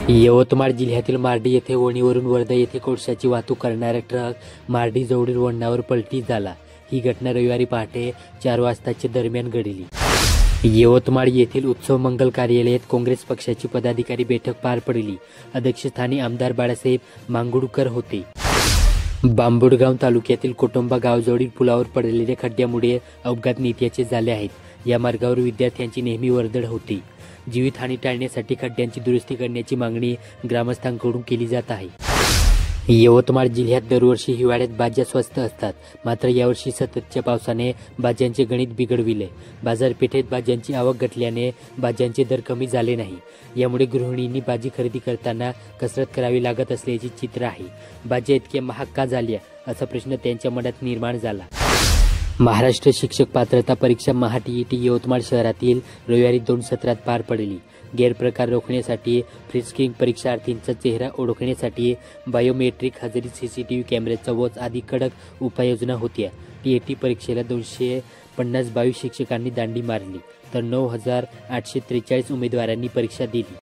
यवतमाळ जिल्ह्यातील मार्डी येथे वणीवरून वर्धा येथे कोळशाची वाहतूक करणारा ट्रक मार्डी जवळील वळणावर पलटी झाला। ही घटना रविवारी पहाटे 4 वाजताच्या दरम्यान घडली। यवतमाळ येथील उत्सव मंगल कार्यालयात काँग्रेस पक्षाची पदाधिकारी बैठक पार पडली। अध्यक्षस्थानी आमदार बाळासाहेब मांगुळकर होते। बांबुडगाव तालुक्यातील कोटंबा गावजवळील पुलावर पडलेल्या खड्ड्यामुळे अपघात नित्याचे झाले आहेत। या मार्गावर विद्यार्थ्यांची नेहमी वर्दळ होती। जीवितहानी टाळण्यासाठी खड्ड्यांची दुरुस्ती करण्याची मागणी ग्रामस्थांकडून केली जात आहे। यवतमाळ जिल्ह्यात दरवर्षी हिवाळ्यात भाज्या स्वस्त असतात, मात्र यावर्षी सततच्या पावसाने भाज्यांचे गणित बिघडविले। बाजारपेठेत भाज्यांची आवक घटल्याने भाज्यांचे दर कमी झाले नाही। यामुळे गृहिणींनी भाजी खरेदी करताना कसरत करावी लागत असल्याचे चित्र आहे। भाज्या इतक्या महाग का झाल्या असा प्रश्न त्यांच्या मनात निर्माण झाला। महाराष्ट्र शिक्षक पात्रता परीक्षा महाटीईटी यवतमाळ शहरातील रविवारी 2 सत्रात पार पडली। गैरप्रकार रोखण्यासाठी फ्रीस्क्रीनिंग, परीक्षार्थींचा चेहरा ओळखण्यासाठी बायोमेट्रिक हजेरी, सीसीटीव्ही कॅमेऱ्याचा वॉच आदी कडक उपाययोजना होत्या। टीईटी परीक्षेला 252 शिक्षकांनी दांडी मारली, तर 9843 उमेदवारांनी परीक्षा दिली।